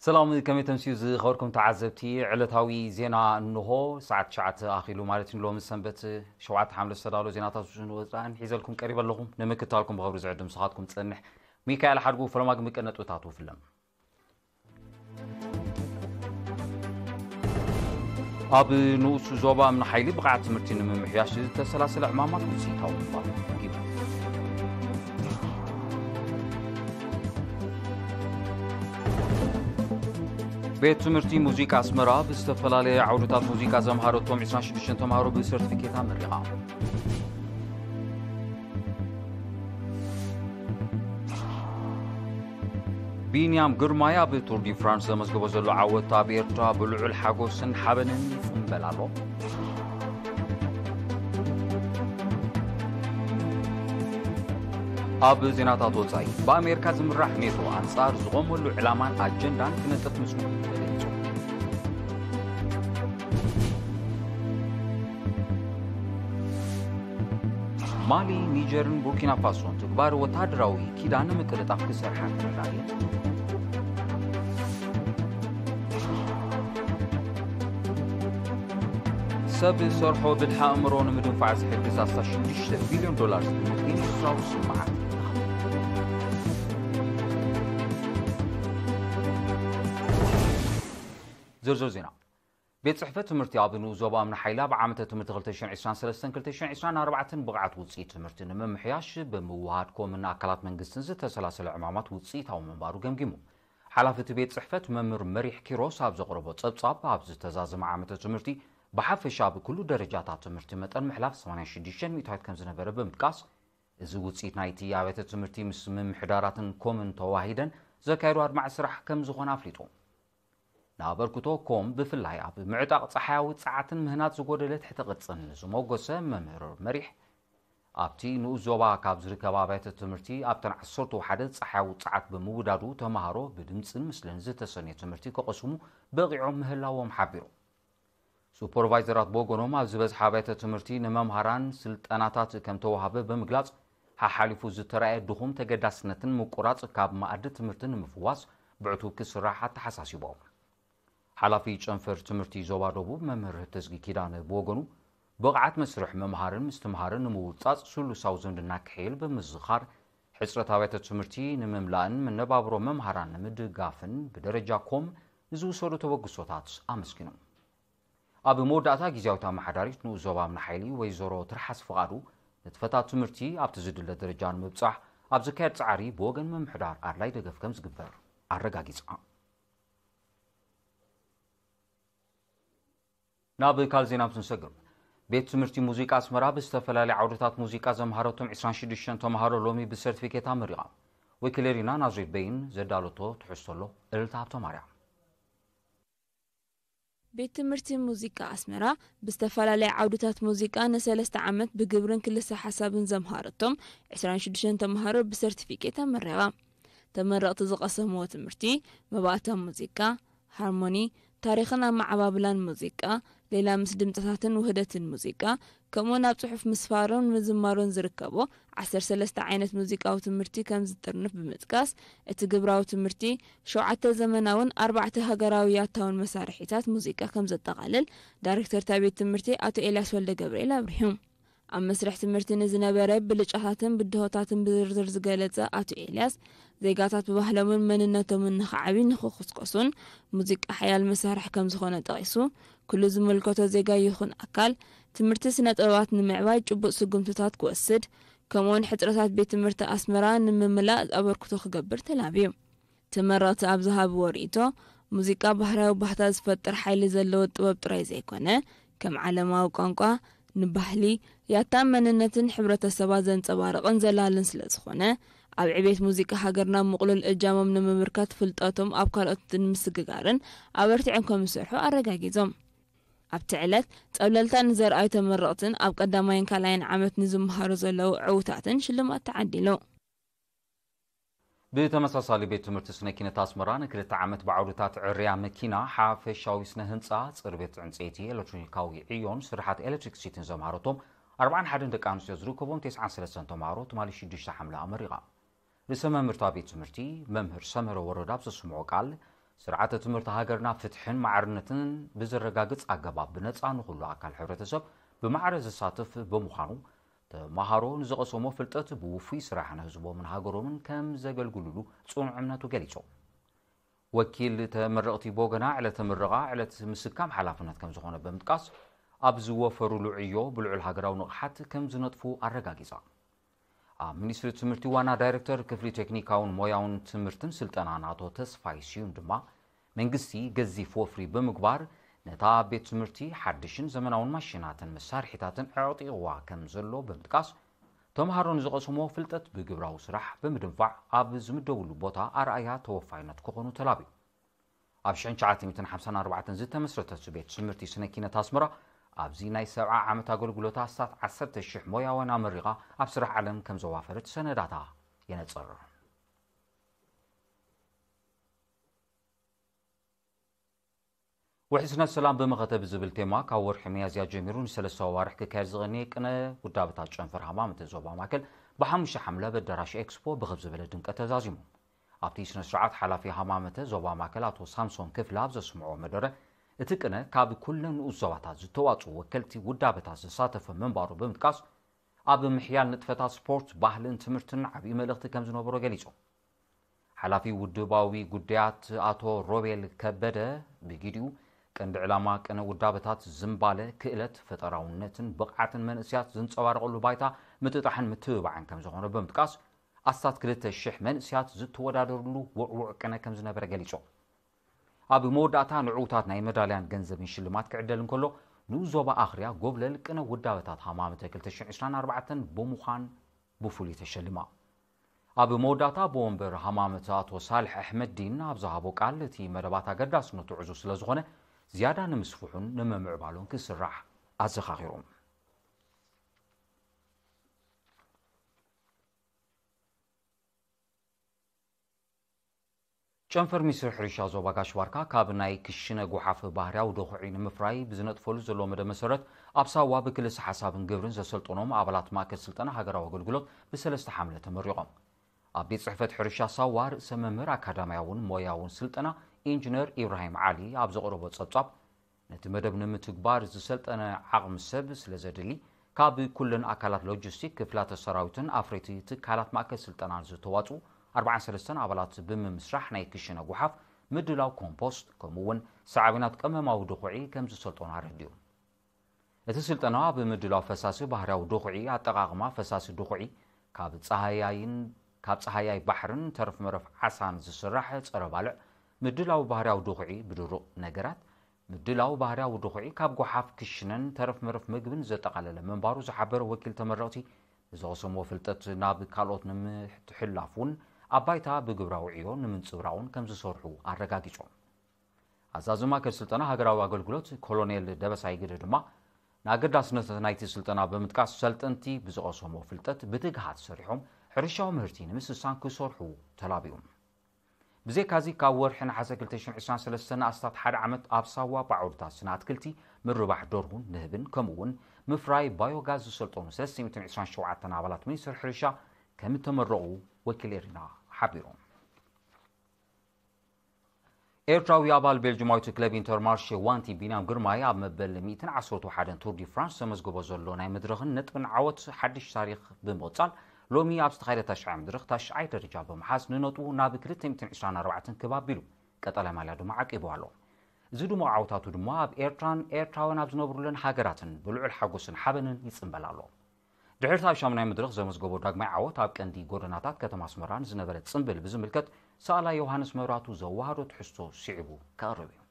سلام كم تمسيز خبركم تعزبتي علتاوي زينا انه ساعة شعات اخيلو مالتين لو مسنبت شوعات حمل السدالو زيناتات وزن حيزلكم قريب لكم نمكتالكم بخبر زعدم صحاتكم تصنح ميكائيل حربو فلما مكنت وتاتو فيلم اب نوس زوبا من حيلي بقعت تمرتين من محياش تسلاسل عمامات وسيتاو مبار بيت تمرتي موسيقى اسمرا باستفلالي عودتات موسيقى زمهارتهم 26 تمهارو بسيرتيفيكيت امريكا بينيام جرمايا بتور دي فرانس مزغبو زلو عوتا بيرتا بلعل حاغوسن حبنن فنبلالو اب زيناتات وصاي بامريكا زمرح نيتو انصار زغمولو علمان اجندان كنتف مسنو مالي نيجرن بوركينا فاسو تكبار وتادراوي كيدان مقلطاف كسرحات ترايه سب سرحو بالحا امرون مدن فعز حق ساسا 6 بليون دولار ممكن يسراو سمعات زرزر زينا بيت صحفة تمرتي ابنو زوبا من حيلا بعامة تمرت 2023 4 بقعت وصيت تمرت نمم حياش بموهاتكم من اكلات منقستن زت سلاسل عمامات وصيت او منبارو جمجمو حلافة بيت صحفة ممر مريح كيروس ابز قربو صبصاب ابز تزازم عامة تمرتي بحفشا بكل درجات تمرتي متن محلاف 86 ميتايت كم زنبره بمتقاس እዚ ውጽኢት ናይቲ ኣብያተ ትምህርቲ ምስ ምምሕዳራትን ኮምን ተዋሂደን ዘካይዱ ኣድማዕ ስራሕ ከም ዝኾነ ኣፍሊጡ ናበርክቶ ኮም ብፍላይ ኣብ ምዕጣቕ ፀሓያዊ ፀዓትን ምህናት ዝጎደለ ትሕተ ቅፅን ዝመጎሰ መምህር መሪሕ ኣብቲ ንኡስ ዞባ ካብ ዝርከባ ኣብያተ ትምህርቲ ኣብተን 11 ፀሓያዊ ፀዓት ብምውዳዱ ተምሃሮ ብድምፅን ምስልን ዝተሰነየ ትምህርቲ ከቐስሙ በቂዖም ምህላዎም ሓቢሩ ሱፐርቫይዘራት ቦጎኖም ኣብ ዝበዝሐ ኣብያተ ትምህርቲ ንመምሃራን ስልጠናታት ከም ተዋሃበ ብምግላጽ ሓሓሊፉ ዝተረኣየ ድኹም ተገዳስነትን ምቁራጽ ካብ ማኣዲ ትምህርትን ንምፍዋስ ብዕቱ ክስራሕ ተሓሳሲቦም ሓላፊ ጨንፈር ትምህርቲ ዞባ ደቡብ መምህር ተዝጊ ኪዳነ ቦጎኑ ብቕዓት መስርሕ መምሃርን ምስትምሃርን ንምውጻጽ ስሉሳው ዝምድና ክሕይል ብምዝኻር ሕፅረት ኣብያተ ትምህርቲ ንምምላእን መነባብሮ መምሃራን ንምድጋፍን ብደረጃ ኮም ንዝውሰዱ ተበግሶታት ኣመስጊኖም ኣብ መወዳእታ ጊዜያዊት ኣመሓዳሪት ንኡስ ዞባ ምን ሓይሊ ወይዘሮ ትርሓስ ፍቓዱ ንትፈታት ትምህርቲ ኣብቲ ዝድለ ደረጃ ንምብጻሕ ኣብ ዝካየድ ጻዕሪ ብወገን ምምሕዳር ኣድላይ ደገፍ ከም ዝግበር ኣረጋጊጻ ናብ ካል ዜና ምስንሰግር ቤት ትምህርቲ ሙዚቃ ኣስመራ ብዝተፈላለየ ዓውድታት ሙዚቃ ዘምሃረቶም 26 ተምሃሮ ሎሚ ብሰርቲፊኬት ኣመሪቓ ወኪለሪና ናዝሬት በይን ዘዳለቶ ትሕዝተሎ እልልታ ሃብተማርያም ቤት ትምህርቲ ሙዚቃ ኣስመራ ብዝተፈላለየ ዓውድታት ሙዚቃ ንሰለስተ ዓመት ብግብርን ክልተ ሓሳብን ዘምሃረቶም 26 ተምሃሮ ብሰርቲፊኬት ኣመሪቓ ተመረቕቲ ዝቐሰምዎ ትምህርቲ መባእታ ሙዚቃ ሃርሞኒ ታሪኽን ኣማዕባብላን ሙዚቃ ሌላ ምስ ድምፅታትን ውህደትን ሙዚቃ ከምኡውን ኣብ ጽሑፍ ምስፋርን ምዝማሮን ዝርከቦ 13 ዓይነት ሙዚቃዊ ትምህርቲ ከም ዝጥርንፍ ብምጥቃስ እቲ ግብራዊ ትምህርቲ 7 ዘመናውን 4 ሃገራዊ ያታውን መሳርሒታት ሙዚቃ ከም ዘጠቓልል ዳይሬክተር ቤት ትምህርቲ ኣቶ ኤልያስ ወልደ ገብርኤል ኣብሪሁም ኣብ መስርሕ ትምህርቲ ንዝነበረ ብልጫታትን ብድሆታትን ብዝርዝር ዝገለጸ ኣቶ ኤልያስ ዜጋታት ብባህላውን መንነቶምን ንኽዓቢ ንኽኽስቆሱን ሙዚቃ ሓያል መሳርሒ ከም ዝኾነ ጠቒሱ ኩሉ ዝምልከቶ ዜጋ ይኹን ኣካል ትምህርቲ ስነ ጥበባት ንምዕባይ ጭቡጥ ስጉምትታት ክወስድ ከምኡውን ሕፅረታት ቤት ትምህርቲ ኣስመራ ንምምላእ ኣበርክቶ ክገብር ተላብዩ ተመረቕቲ ኣብ ዝሃብዎ ርእይቶ ሙዚቃ ባህላዊ ባህታ ዝፈጥር ሓይሊ ዘለዎ ጥበብ ጥራይ ዘይኮነ ከም ዓለማዊ ቋንቋ ንባህሊ ያታ መንነትን ሕብረተሰባት ዘንጸባርቕን ዘላልን ስለ ዝኾነ ኣብ ዕቤት ሙዚቃ ሃገርና ምቕሉል እጃሞም ንምብርካት ፍልጠቶም ኣብ ካልኦት ንምስግጋርን ኣበርቲዖም ከም ዝሰርሑ ኣረጋጊጾም ኣብቲ ዕለት ጸብለልታ ንዘርኣዩ ተመረቕትን ኣብ ቀዳማይን ካልኣይን ዓመት ንዝመሃሩ ዘለዉ ዕውታትን ሽልማት ተዓዲሉ بتمساسالي بيت تمرت سنة كينة أسمرا نكلت عمت بعودات عريا مكينة حافة شاوي سنة هنسا صربت عنسيتي إلكترونيكاوي عيون سرحات إلكتريك سيتن زمهارتهم 4 حدن دكانوس يزروكوبهم 9 سلسان تمهارو تمالي شديش حملة أمريكا لسما مرتابي تمرتي ممهر سمر ورداب سسمعو قال سرعة تمرت هاجرنا فتحن معرنتن بزرقاقص أقباب بنصان كله أكل حبرتسب بمعرض الساطف بمخانو تمهارو نزقسمو فلطت بوفي سراحنا هزبو من هاجرومن كم زغلغلولو صنعمناتو غليصو وكيل تمرقتي بوغنا على تمرقا على مسكام حلافنات كم زخونه بمطقاس ابزو وفرو لعيو بلعل هاجراو نقحات كم زنطفو ارغاغيصا ሚኒስትሪ ትምህርቲ ዋና ዳይሬክተር ክፍሊ ቴክኒካውን ሞያውን ትምህርትን ስልጠናን አቶ ተስፋይ ሲዩም ድማ መንግስቲ ገዚፍ ወፍሪ በመግባር ነታ ቤት ትምህርቲ ሓድሽን ዘመናውን ማሽናትን መሳርሒታትን ኣዕጢዋ ከም ዘሎ በምጥቃስ ተማሃሮን ዝቀስሞ ፍልጠት ብግብራው ስራሕ በመድንፋዕ ኣብ ዝምደብሉ ቦታ ኣርኣያ ተወፋይነት ክኾኑ ተላብዩ ኣብ 1954 ዝተመስረተት ቤት ትምህርቲ ስነ ኪነት ኣስመራ أبزي ناي 7 عامت أقول تاسات 10,000 مويا وانا مريقة أبصرح علم كم زوافرت سنداتها ينتصر وحسنا السلام بمغتب زبل تيما كاور حمية زياد جميرون سلسة وارح ككارز غنيك أنا ودابطات شنفر حمامة الزوبا ماكل بحمش حملة بالدراش إكسبو بغبز بلدن كتزازيمو أبتيسنا سرعات حلافي حمامة زوبا ماكل أتو سامسون كيف لابز سمعو مدرة اتكنا كاب كلن وزواتات زتواصو وكلتي ودابتا زساتف منبارو بمتقاس اب محيال نطفتا سبورت ባህልን ትምርትን ዓቢ መልእኽቲ ከም ዝነበሮ ገሊጹ ሓላፊ ውድባዊ ጉዳያት አቶ ሮቤል ከበደ ብጊዲኡ ቀንዲ ዕላማ ቀነ ውዳበታት ዝምባለ ክእለት ፈጠራውነትን ብቕዓትን መንእስያት ዝንጸባረቐሉ ባይታ ምጥጣሕን ምትብባዕን ከም ዝኾነ በምጥቃስ ኣስታት 2,000 መንእስያት ዝተወዳደርሉ ውዕውዕ ቀነ ከም ዝነበረ ገሊጹ أبي مودعتا نعوتات ناي مداليان جنزبين شلمات كعدلن كله نوزوبا آخريا قبل لكنا ودابتات حمامة كلتشن 24 بمخان بفولي تشلما أبي مودعتا بومبر حمامة وصالح أحمد دين أبزها بوكال تي مدباتا قداس نتوعزو سلازغونة زيادة نمسفوحون نممعبالون كسراح أزخاخيروم ጨንፈር ሚስር ሕርሻ ዞባ ጋሽዋርካ ካብ ናይ ክሽነ ጉሓፍ ባህርያው ደኹዒን ምፍራይ ብዝነጥፈሉ ዘሎ መደ መሰረት ኣብሳዋ ብክልስ ሓሳብን ግብርን ዘሰልጥኖም ኣባላት ማእከል ስልጠና ሃገራዊ ኣገልግሎት ብሰለስተ ሓምለ ተመሪቖም ኣብ ቤት ጽሕፈት ሕርሻ ሳዋ ርእሰ መምህር ኣካዳምያውን ሞያውን ስልጠና ኢንጂነር ኢብራሂም ዓሊ ኣብ ዘቕረቦ ጸብጻብ ነቲ መደብ ንምትግባር ዝሰልጠነ ዓቕሚ ሰብ ስለዘድሊ ካብ ኩለን ኣካላት ሎጂስቲክ ክፍላተ ሰራዊትን ኣፍሬቲ ትካላት ማእከል ስልጠናን ዝተዋፁ 43 አባላት በመምስራህ ናይ ክሽነ ጉሓፍ ምድላው ኮምፖስት ከምውን ሰዓቢናት ቀመማው ድኹዒ ከም ዝሰልጠኑ አረዲዩ እቲ ስልጠና በምድላው ፈሳሲ ባህርያው ድኹዒ አጠቃቅማ ፈሳሲ ድኹዒ ካብ ፀሃያይ ባሕርን ተርፍ መረፍ ዓሳን ዝስራሕ ፀረ ባልዕ ምድላው ባህርያው ድኹዒ ብድሩቕ ነገራት ምድላው ባህርያው ድኹዒ ካብ ጉሓፍ ክሽነን ተርፍ መረፍ ምግብን ዘጠቃለለ መንባሩ ዝሓበረ ወኪል ተመረቕቲ ዝወሰሞ ፍልጠት ናብ ካልኦት ንምትሕላፉን አባይታ በግብራው ዒዮን ንምንጽብራውን ከም ዝሰርሑ አረጋጊጾም አዛዝማ ከስልጠና ሃገራዊ አገልግሎት ኮሎኔል ደበሳይ ግደ ድማ ናገዳስነት ናይቲ ስልጠና በምጥቃስ ሰልጠንቲ ብዝቀሰሞ ፍልጠት ብትግሃት ሰሪሖም ሕርሻው ምህርቲ ንምስሳን ክሰርሑ ተላቢዮም ብዘይካዚ ካብ ወርሒ ነሓሰ 2023 ኣስታት 1 ዓመት ኣብ ሳዋ ባዕውድታት ስነ ኣትክልቲ ምርባሕ ደርሁን ንህብን ከምውን ምፍራይ ባዮጋዝ ዝሰልጠኑ 327 አባላት ሚኒስትር ሕርሻ ከም ተመረቑ ወኪል ኤሪና حبيرهم ኤርትራዊ አባል ቤልጅማዊት ክለብ ኢንተርማርሼ ዋንቲ ቢናም ግርማይ ኣብ መበል 111 ቱር ዲ ፍራንስ ተመዝግቦ ዘሎ ናይ መድረኽን ነጥብን ዓወት ሓድሽ ታሪኽ ብምቕጻል ሎሚ ኣብ ዝተኻየደ ታሽዓይ መድረኽ ታሽዓይ ደረጃ ብምሓዝ ንነጥቡ ናብ 224 ከባቢሉ ቀጠልያ ማልያ ድማ ዓቂቡ ኣሎ እዚ ድማ ዓወታቱ ድማ ኣብ ኤርትራውያን ኣብ ዝነብሩለን ሃገራትን ብልዑል ሓጎስን ሓበንን ይጽምበል ኣሎ ድሕርቲ ኣብ ሻምናይ መድረኽ ዘመዝገቦ ዳግማይ ዓወት ኣብ ቀንዲ ጎደናታት ከተማ ኣስመራን ዝነበረ ጽምብል ብዝምልከት ሰኣላ ዮሃንስ መብራቱ ዘዋሃዶ ትሕዝቶ ስዒቡ ከቕርብ እዩ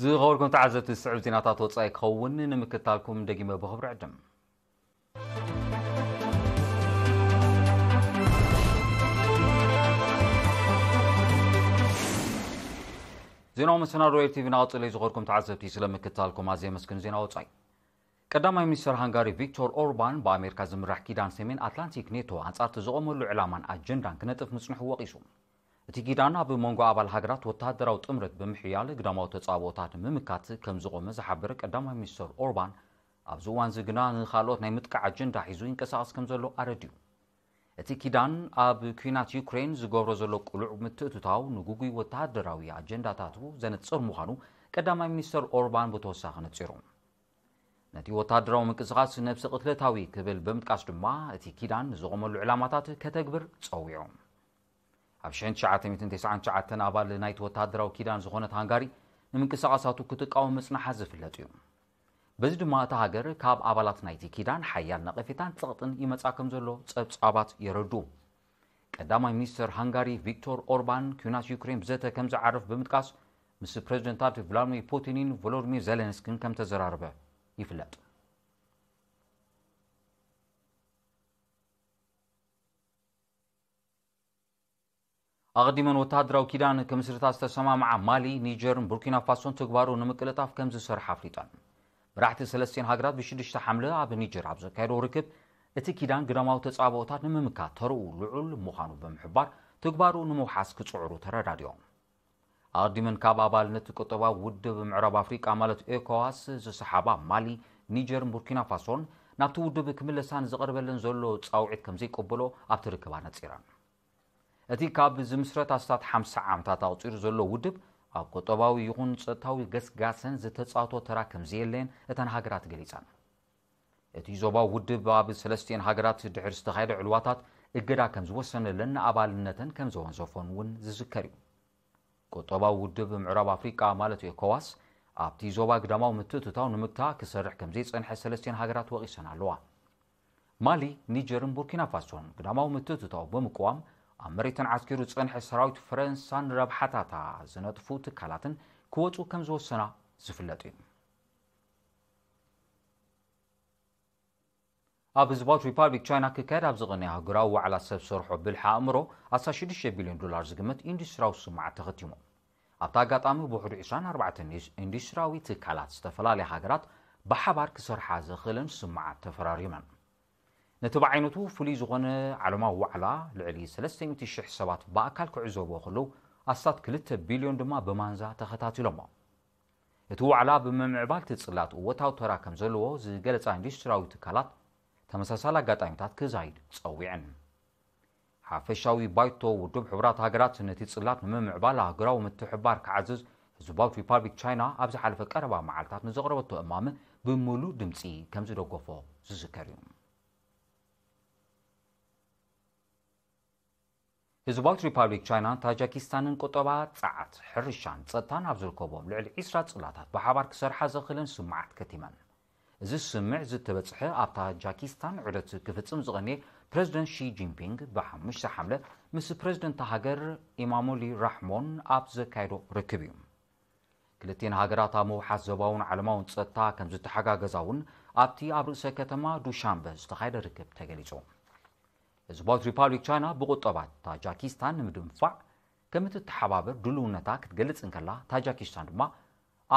ዝኸበርኩም ተዓዘብቲ ዝስዕብ ዜናታት ወፃኢ ክኸውን ንምክትታልኩም ደጊመ ብኽብሪ ዕድም ዜናው መሰናዶ ኤርቲቪ ናቅፅለይ ዝኸበርኩም ተዓዘብቲ ስለምክትታልኩም ኣዝየ መስግን ዜና ወፃኢ ቀዳማይ ሚኒስትር ሃንጋሪ ቪክቶር ኦርባን በኣሜሪካ ዝምራሕ ኪዳን ሰሜን ኣትላንቲክ ኔቶ ኣንጻር ዝቖመሉ ዕላማን ኣጀንዳን ክነጥፍ ምጽንሑ ወቂሱ እቲ ኪዳን ኣብ መንጎ ኣባል ሃገራት ወተሃደራዊ ጥምረት ብምሕያል ግዳማዊ ተጻብኦታት ምምካት ከም ዝቖመ ዝሓበረ ቀዳማይ ሚኒስትር ኦርባን ኣብዚ እዋን ግና ንኻልኦት ናይ ምጥቃዕ ኣጀንዳ ሒዙ ይንቀሳቐስ ከም ዘሎ ኣረድዩ እቲ ኪዳን ኣብ ኩናት ዩክሬን ዝገብሮ ዘሎ ቁሉዕ ምትእትታው ንጉጉይ ወተሃደራዊ ኣጀንዳታቱ ዘነጽር ምዃኑ ቀዳማይ ሚኒስትር ኦርባን ብተወሳኺ ነጺሩ ነቲ ወተሃደራዊ ምንቅስቓስ ነብሲ ቅትለታዊ ክብል ብምጥቃስ ድማ እቲ ኪዳን ዝቖመሉ ዕላማታት ከተግብር ጸዊዑ ኣብ 1999 ኣባል ናይቲ ወተሃደራዊ ኪዳን ዝኾነት ሃንጋሪ ንምንቅስቓሳቱ ክትቃወም ምጽናሓ ዝፍለጥ እዩ በዚ ድማ እታ ሃገር ካብ ኣባላት ናይቲ ኪዳን ሓያል ነቐፌታን ጸቕጥን ይመጻ ከም ዘሎ ጸብጻባት የረዱ ቀዳማይ ሚኒስትር ሃንጋሪ ቪክቶር ኦርባን ኩናት ዩክሬን ብዘተ ከም ዝዓርፍ ብምጥቃስ ምስ ፕሬዚደንታት ቭላድሚር ፑቲንን ቮሎዲሚር ዜሌንስኪን ከም ተዘራረበ ይፍለጥ أقدمن وتهدروا كيدان كمسرتا استسمع مع مالي نيجر بوركينا فاسون تكبارو نمقلطاف كم زسر حفريطان براحت سلسين هاجرات بشدشت حمله عب نيجر عب زكايرو ركب اتي كيدان قداماو تصابوتات نممكا ترو لعل مخانو بمحبار تكبارو نمو حاس كتصعرو ترداديو أقدمن كاب أبالنت كتبا ود بمعرب أفريقيا مالت إيكواس زسحابا مالي نيجر بوركينا فاسون نابتو ود بكملسان زقربلن زولو تصاوعد كمزي قبلو أبتركبانا تسيران እቲ ካብ ዝምስረት ኣስታት 50 ዓመታት ኣውፂሩ ዘሎ ውድብ ኣብ ቆጠባዊ ይኹን ጸጥታዊ ገስጋስን ዝተጻውቶ ተራ ከም ዘየለን እተን ሃገራት ገሊጸን እቲ ዞባዊ ውድብ ኣብ ሰለስቲን ሃገራት ድሕሪ ዝተኻየደ ዕልዋታት እገዳ ከም ዝወሰነለን ኣባልነተን ከም ዘወንዘፎን እውን ዝዝከር እዩ ቆጠባዊ ውድብ ምዕራብ ኣፍሪቃ ማለት ኤኮዋስ ኣብቲ ዞባ ግዳማዊ ምትእትታው ንምግታእ ክሰርሕ ከም ዘይጸንሐ ሰለስቲን ሃገራት ወቂሰን ኣለዋ ማሊ ኒጀርን ቡርኪና ፋሶን ግዳማዊ ምትእትታው ብምቅዋም أمريكان عسكري تصنح سراويت فرنسان ربحتاتا زنطفو تكالاتن كوتو كم زوسنا زفلتين أبزباط ريبابليك تشاينا ككاد أبزغنيها قراو على سب صرحو بالحا أمرو أسا 6 بليون دولار زقمت إندستراو سمعة تغتيمو أبتاقات أمو بوحدو 24 إندستراوي تكالات استفلالي هاقرات بحبار كسرحا زخلن سمعة تفراريمان نتبعينتو فلي زغنه علما وعلا لعلي 300,000 سبات باكل كعزوبو خلو أسات 2 بليون دما بمانزا تخاتاتيلوما اتو على بمعبال تتصلات وتاو تراكم زلو زغلصا اندستراوي تكالات تمساسالا غاطايمتات كزايد صويعن حافشاوي بايتو ودب حبرات هاجرات نتي تصلات ممعبال هاجراو متحبار كعزز زباوت ريبابليك تشاينا ابز حلف قربا معالتات نزغربتو امامه بمولو دمصي كم زدغفو زذكريوم هزباوت ريبابليك تشاينا تاجيكستانن قطبا صعات حرشان صتان ابزلكوبوم لعل 20 صلاتات بحبار كسرحا زخلن سمعت كتيمان እዚ ስምዕ ዝተበጽሐ ኣብ ታጂኪስታን ዕለት ክፍጽም ዝቐነየ ፕሬዝደንት ሺ ጂንፒንግ ብ5 ሐምለ ምስ ፕሬዝደንት ሃገር ኢማሞሊ ራሕሞን ኣብ ዘካይዶ ርክብ እዩ ክልቲን ሃገራት ኣብ ምውሓት ዞባውን ዓለማውን ጸጥታ ከም ዝተሓጋገዛውን ኣብቲ ኣብ ርእሰ ከተማ ዱሻንበ ዝተኻየደ ርክብ ተገሊጹ ህዝባዊት ሪፓብሊክ ቻይና ብቁጠባት ታጂኪስታን ንምድንፋዕ ከም እትተሓባበር ድልውነታ ክትገልጽ እንከላ ታጂኪስታን ድማ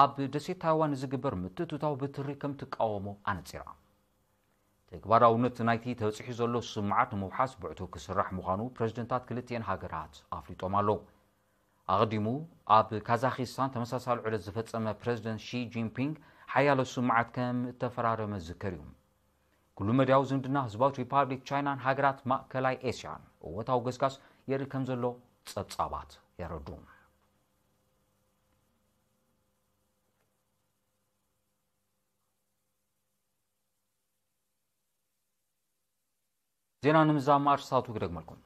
ኣብ ደሴት ታይዋን ዝግበር ምትእትታው ብትሪ ከም ትቃወሞ ኣነጺራ ተግባራውነት ናይቲ ተበጽሒ ዘሎ ስምዓት ንምውሓስ ብዕቱ ክስራሕ ምዃኑ ፕሬዝደንታት ክልቲአን ሃገራት ኣፍሊጦም ኣለዉ ኣቐዲሙ ኣብ ካዛኺስታን ተመሳሳሊ ዕለት ዝፈጸመ ፕሬዝደንት ሺ ጂንፒንግ ሓያሎ ስምዓት ከም እተፈራረመ ዝዝከር እዩ ኩሉ መድያዊ ዝምድና ህዝባዊት ሪፓብሊክ ቻይናን ሃገራት ማእከላይ ኤስያን እወታዊ ገስጋስ የርኢ ከም ዘሎ ጸብጻባት የረዱ ዜና ንምዛም አርሳቱ ግደግመልኩም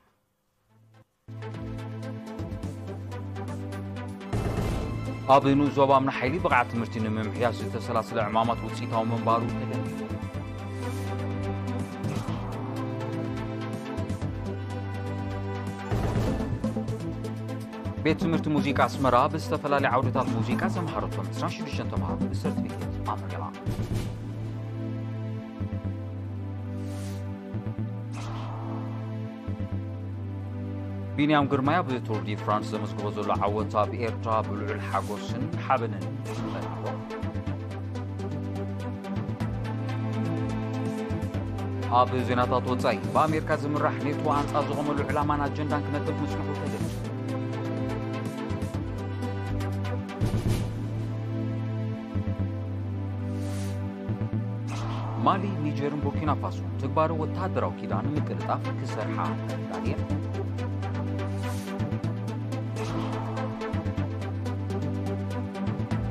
አብኑ ዞባምና ኃይሊ ብቃዕ ትምህርቲ ንምምሕያሽ ዝተሰላሰለ ዕማማት ውፅኢታዊ መንባሩ ተገሊጹ ቤት ትምህርቲ ሙዚቃ አስመራ ብዝተፈላለዩ ዓውድታት ሙዚቃ ዘመሃረቶም 26 ተምሃሮ ብሰርቲፊኬት ኣመርቂላ ቢንያም ግርማያ ብቱር ዲ ፍራንስ ዘመዝግቦ ዘሎ ዓወታ ብኤርትራ ብልዑል ሓጎስን ሓበንን ተናግሮ ኣብ ዜናታት ወፃኢ በኣሜሪካ ዝምራሕ ኔቶ ኣንጻር ዝቖመሉ ዕላማን ኣጀንዳን ክነጥፍ ምጽንሑ ተገሊጹ ማሊ ኒጀርን ቡርኪና ፋሶ ትግባሩ ወታደራዊ ኪዳን ምቅልጣፍ ክሰርሓ ተዳልየን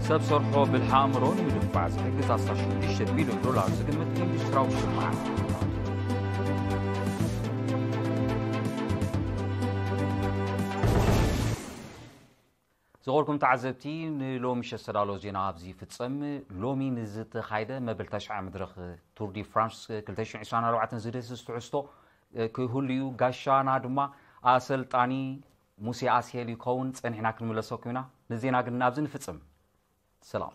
ሰብ ሰርሖ ብልሓ ኣእምሮ ንምድፋዕ ዝሕግዝ 16 ሚልዮን ዶላር ዝግመት ኢንዱስትርያዊ ሽልማት زغوركم تعزبتي نلومي شستدالو زينا أبزي فتصم لومي نزت خايدة مبل تشعى مدرخ تور دي فرانس كلتشن عشان روعة زيدس استعستو كهوليو قاشانا دما أصل تاني موسي آسيالي كون سنحنا كل ملسوكينا نزينا قلنا أبزن فتصم سلام